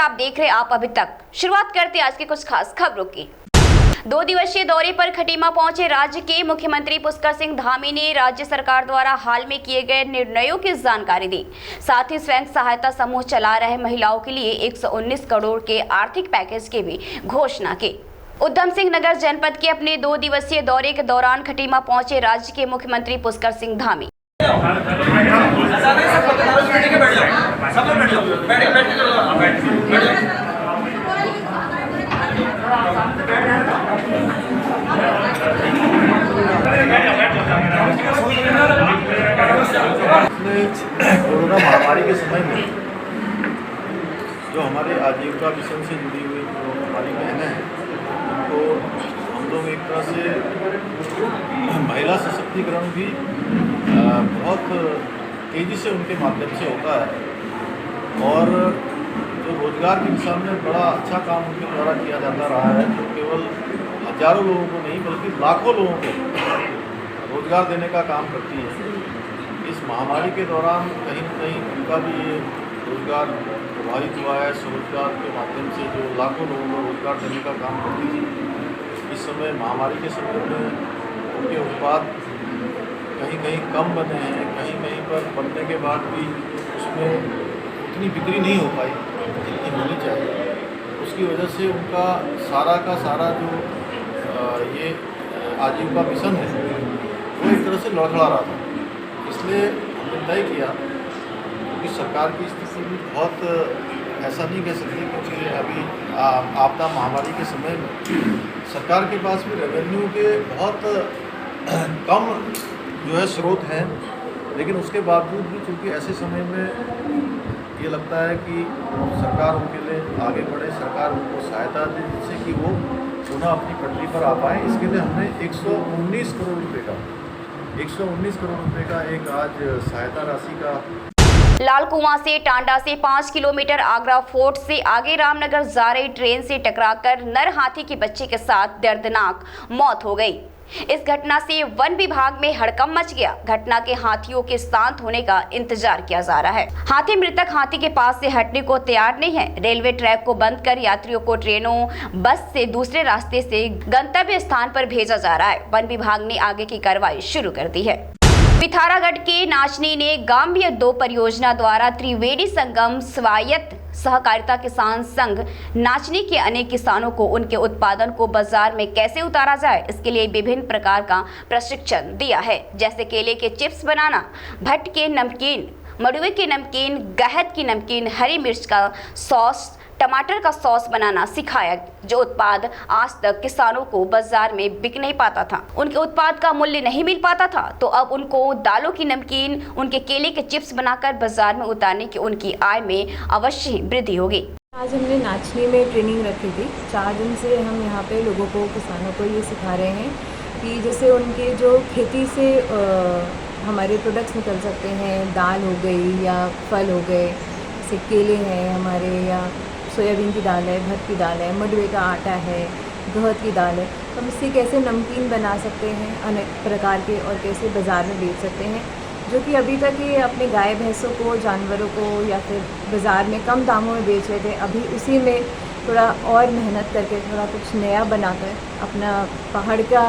आप देख रहे हैं आप अभी तक। शुरुआत करते हैं आज की कुछ खास खबरों की। 2 दिवसीय दौरे पर खटीमा पहुंचे राज्य के मुख्यमंत्री पुष्कर सिंह धामी ने राज्य सरकार द्वारा हाल में किए गए निर्णयों की जानकारी दी। साथ ही स्वयं सहायता समूह चला रहे महिलाओं के लिए 119 करोड़ के आर्थिक पैकेज की भी घोषणा की। उधम सिंह नगर जनपद के अपने 2 दिवसीय दौरे के दौरान खटीमा पहुंचे राज्य के मुख्यमंत्री पुष्कर सिंह धामी। कोरोना महामारी के समय में जो हमारे आजीविका मिशन से जुड़ी हुई जो हमारी बहनें हैं उनको हम लोग एक तरह से महिला सशक्तिकरण भी बहुत तेज़ी से उनके माध्यम से होता है और जो रोजगार की दिशा में बड़ा अच्छा काम उनके द्वारा किया जाता रहा है, जो केवल हजारों लोगों को नहीं बल्कि लाखों लोगों को रोजगार देने का काम करती है। इस महामारी के दौरान कहीं न कहीं उनका भी ये रोजगार प्रभावित हुआ है। स्वरोजगार के माध्यम से जो लाखों लोगों को रोजगार देने का काम करती थी, इस समय महामारी के समय में उनके उत्पाद कहीं कहीं कम बने हैं, कहीं कहीं पर बनने के बाद भी उसमें उतनी बिक्री नहीं हो पाई जितनी होनी चाहिए। उसकी वजह से उनका सारा का सारा जो ये आजीविका मिशन है वो एक तरह से लड़खड़ा रहा था। इसलिए हमने तय किया कि सरकार की स्थिति भी बहुत ऐसा नहीं कह सकते, क्योंकि अभी आपदा महामारी के समय में सरकार के पास भी रेवेन्यू के बहुत कम जो है स्रोत हैं, लेकिन उसके बावजूद भी चूँकि ऐसे समय में ये लगता है कि सरकार उनके लिए आगे बढ़े, सरकार उनको सहायता दे जिससे कि वो पुनः अपनी पटरी पर आ पाएँ। इसके लिए हमने 119 करोड़ रुपये का एक आज सहायता राशि का। लालकुआं से टांडा से 5 किलोमीटर आगरा फोर्ट से आगे रामनगर जा रही ट्रेन से टकराकर नर हाथी के बच्चे के साथ दर्दनाक मौत हो गई। इस घटना से वन विभाग में हड़कंप मच गया। घटना के हाथियों के शांत होने का इंतजार किया जा रहा है। हाथी मृतक हाथी के पास से हटने को तैयार नहीं है। रेलवे ट्रैक को बंद कर यात्रियों को ट्रेनों बस से दूसरे रास्ते से गंतव्य स्थान पर भेजा जा रहा है। वन विभाग ने आगे की कार्रवाई शुरू कर दी है। पिथौरागढ़ के नाचनी ने गांबिया 2 परियोजना द्वारा त्रिवेणी संगम स्वायत्त सहकारिता किसान संघ नाचनी के अनेक किसानों को उनके उत्पादन को बाजार में कैसे उतारा जाए, इसके लिए विभिन्न प्रकार का प्रशिक्षण दिया है। जैसे केले के चिप्स बनाना, भट्ट के नमकीन, मड़ुए के नमकीन, गहत की नमकीन, हरी मिर्च का सॉस, टमाटर का सॉस बनाना सिखाया। जो उत्पाद आज तक किसानों को बाजार में बिक नहीं पाता था, उनके उत्पाद का मूल्य नहीं मिल पाता था, तो अब उनको दालों की नमकीन, उनके केले के चिप्स बनाकर बाजार में उतारने की उनकी आय में अवश्य ही वृद्धि होगी। आज हमने नाचनी में ट्रेनिंग रखी थी। 4 दिन से हम यहाँ पे लोगों को, किसानों को ये सिखा रहे हैं कि जैसे उनके जो खेती से हमारे प्रोडक्ट्स निकल सकते हैं, दाल हो गई या फल हो गए, जैसे केले हैं हमारे, या सोयाबीन की दाल है, भट्ट की दाल है, मडवे का आटा है, गहत की दाल है, तो हम इससे कैसे नमकीन बना सकते हैं अनेक प्रकार के और कैसे बाज़ार में बेच सकते हैं, जो कि अभी तक ये अपने गाय भैंसों को, जानवरों को या फिर बाज़ार में कम दामों में बेच रहे थे। अभी उसी में थोड़ा और मेहनत करके थोड़ा कुछ नया बनाकर अपना पहाड़ का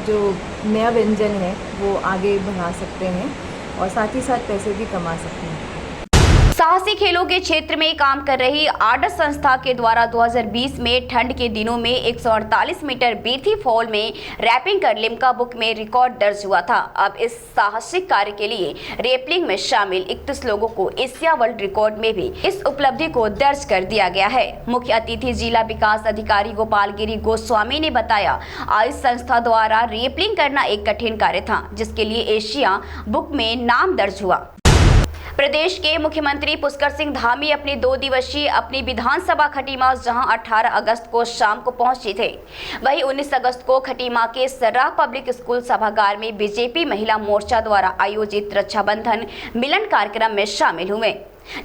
जो नया व्यंजन है वो आगे बढ़ा सकते हैं और साथ ही साथ पैसे भी कमा सकते हैं। साहसी खेलों के क्षेत्र में काम कर रही आर्डस संस्था के द्वारा 2020 में ठंड के दिनों में 148 मीटर बीर्थी फॉल में रैपिंग कर लिम्का बुक में रिकॉर्ड दर्ज हुआ था। अब इस साहसिक कार्य के लिए रेपलिंग में शामिल 31 लोगों को एशिया वर्ल्ड रिकॉर्ड में भी इस उपलब्धि को दर्ज कर दिया गया है। मुख्य अतिथि जिला विकास अधिकारी गोपालगिरी गोस्वामी ने बताया, आयुष संस्था द्वारा रेपलिंग करना एक कठिन कार्य था, जिसके लिए एशिया बुक में नाम दर्ज हुआ। प्रदेश के मुख्यमंत्री पुष्कर सिंह धामी अपने 2 दिवसीय अपनी विधानसभा खटीमा, जहां 18 अगस्त को शाम को पहुंचे थे, वहीं 19 अगस्त को खटीमा के सर्राह पब्लिक स्कूल सभागार में बीजेपी महिला मोर्चा द्वारा आयोजित रक्षाबंधन मिलन कार्यक्रम में शामिल हुए,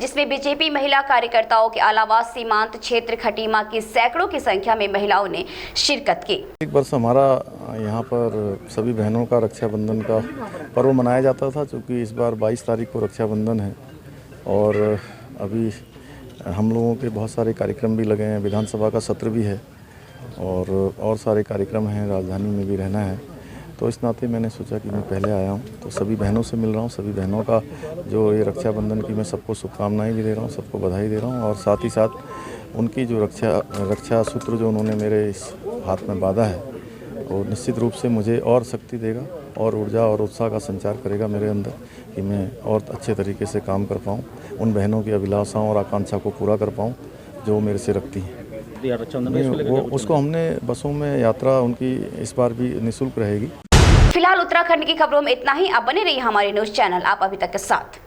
जिसमें बीजेपी महिला कार्यकर्ताओं के अलावा सीमांत क्षेत्र खटीमा की सैकड़ों की संख्या में महिलाओं ने शिरकत की। एक वर्ष हमारा यहाँ पर सभी बहनों का रक्षाबंधन का पर्व मनाया जाता था, क्योंकि इस बार 22 तारीख को रक्षाबंधन है और अभी हम लोगों के बहुत सारे कार्यक्रम भी लगे हैं, विधानसभा का सत्र भी है और सारे कार्यक्रम हैं, राजधानी में भी रहना है। तो इस नाते मैंने सोचा कि मैं पहले आया हूँ, तो सभी बहनों से मिल रहा हूँ। सभी बहनों का जो ये रक्षाबंधन की मैं सबको शुभकामनाएं भी दे रहा हूँ, सबको बधाई दे रहा हूँ। और साथ ही साथ उनकी जो रक्षा सूत्र जो उन्होंने मेरे इस हाथ में बांधा है, वो निश्चित रूप से मुझे और शक्ति देगा और ऊर्जा और उत्साह का संचार करेगा मेरे अंदर, कि मैं और अच्छे तरीके से काम कर पाऊँ, उन बहनों की अभिलाषाओं और आकांक्षा को पूरा कर पाऊँ जो मेरे से रखती हैं। वो उसको हमने बसों में यात्रा उनकी इस बार भी निःशुल्क रहेगी। फिलहाल उत्तराखंड की खबरों में इतना ही। आप बने रहिए हमारे न्यूज चैनल आप अभी तक के साथ।